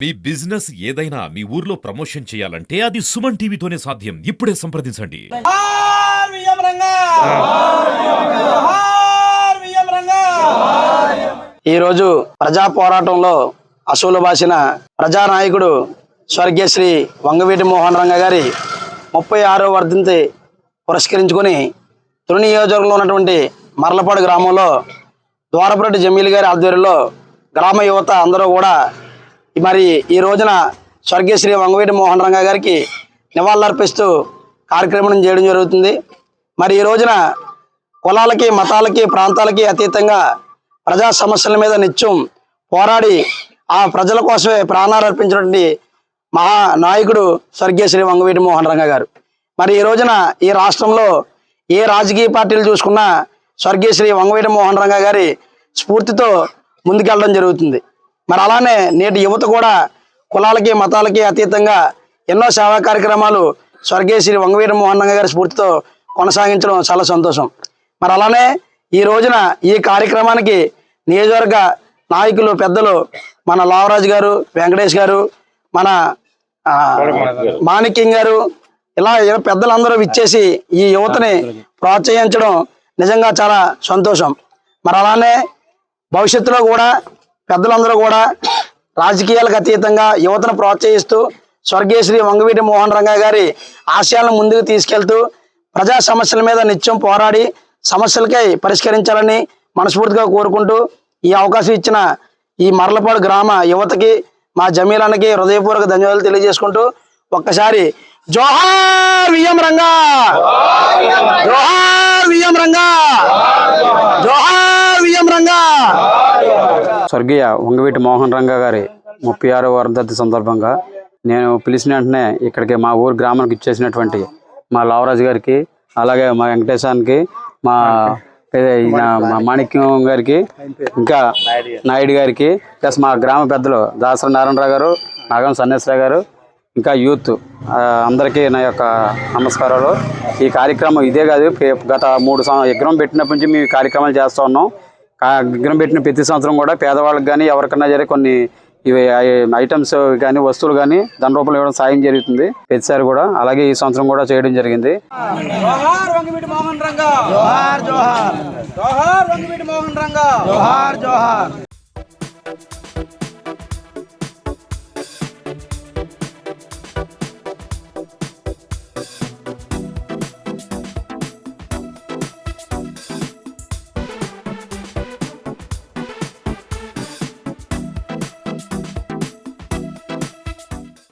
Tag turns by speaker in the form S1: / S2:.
S1: మీ business ఏదైనా మీ ఊర్లో promotion చేయాలంటే అది సుమన్ టీవీతోనే సాధ్యం. ఇప్పుడే సంప్రదించండి.
S2: ఈరోజు ప్రజా పోరాటంలో అసూలు బాసిన ప్రజానాయకుడు స్వర్గీయ శ్రీ వంగవీటి మోహన్ రంగ గారి 36వ వర్ధంతి పురస్కరించుకొని తుని నియోజకవర్గంలో ఉన్నటువంటి మర్లపాడు గ్రామంలో ద్వారపురెడ్డి జమీల్ గారి ఆధ్వర్యంలో గ్రామ యువత అందరూ కూడా మరి ఈ రోజున స్వర్గీయ శ్రీ వంగవీటి మోహన్ రంగ గారికి నివాళులర్పిస్తూ కార్యక్రమం చేయడం జరుగుతుంది. మరి ఈ రోజున కులాలకి, మతాలకి, ప్రాంతాలకి అతీతంగా ప్రజా సమస్యల మీద నిత్యం పోరాడి ఆ ప్రజల కోసమే ప్రాణాలు అర్పించినటువంటి మహానాయకుడు స్వర్గీయ శ్రీ వంగవీటి మోహన్ రంగ గారు. మరి ఈ రోజున ఈ రాష్ట్రంలో ఏ రాజకీయ పార్టీలు చూసుకున్నా స్వర్గీయ శ్రీ వంగవీటి మోహన్ రంగ గారి స్ఫూర్తితో ముందుకెళ్ళడం జరుగుతుంది. మరి అలానే నేటి యువత కూడా కులాలకి, మతాలకి అతీతంగా ఎన్నో సేవా కార్యక్రమాలు స్వర్గీయ శ్రీ వంగవీటి మోహన్ రంగ గారి స్ఫూర్తితో కొనసాగించడం చాలా సంతోషం. మరి అలానే ఈ రోజున ఈ కార్యక్రమానికి నియోజకవర్గ నాయకులు, పెద్దలు మన లావరాజు గారు, వెంకటేష్ గారు, మన మాణిక్యం గారు, ఇలా పెద్దలందరూ విచ్చేసి ఈ యువతని ప్రోత్సహించడం నిజంగా చాలా సంతోషం. మరి అలానే భవిష్యత్తులో కూడా పెద్దలందరూ కూడా రాజకీయాలకు అతీతంగా యువతను ప్రోత్సహిస్తూ స్వర్గీయ శ్రీ వంగవీటి మోహన్ రంగ గారి ఆశయాలను ముందుకు తీసుకెళ్తూ ప్రజా సమస్యల మీద నిత్యం పోరాడి సమస్యలకై పరిష్కరించాలని మనస్ఫూర్తిగా కోరుకుంటూ ఈ అవకాశం ఇచ్చిన ఈ మర్లపాడు గ్రామ యువతకి, మా జమీలానికి హృదయపూర్వక ధన్యవాదాలు తెలియజేసుకుంటూ ఒక్కసారి జోహార్ విఎం రంగా, జోహార్ విఎం రంగా, జోహార్ విఎం రంగా.
S3: స్వర్గీయ వంగవీటి మోహన్ రంగ గారి 36వ వర్ధంతి సందర్భంగా నేను పిలిచిన వెంటనే ఇక్కడికి మా ఊరు గ్రామానికి ఇచ్చేసినటువంటి మా లావరాజు గారికి, అలాగే మా వెంకటేశానికి, మా మాణిక్యం గారికి, ఇంకా నాయుడు గారికి, ప్లస్ మా గ్రామ పెద్దలు దాసరి నారాయణరావు గారు, నాగం సన్నేశ్వరరావు గారు, ఇంకా యూత్ అందరికీ నా యొక్క నమస్కారాలు. ఈ కార్యక్రమం ఇదే కాదు, గత 3 విగ్రహం పెట్టినప్పటి నుంచి మేము కార్యక్రమాలు చేస్తూ ఉన్నాం. విగ్రహం పెట్టిన ప్రతి సంవత్సరం కూడా పేదవాళ్ళకి కానీ ఎవరికన్నా జరిగే కొన్ని ఇవి ఐటమ్స్ కానీ వస్తువులు కానీ దాని రూపంలో ఇవ్వడం సాయం జరుగుతుంది ప్రతిసారి కూడా. అలాగే ఈ సంవత్సరం కూడా చేయడం జరిగింది.
S4: జోహార్ వంగవీటి మోహన్ రంగా, జోహార్ జోహార్, జోహార్ వంగవీటి మోహన్ రంగా, జోహార్ జోహార్.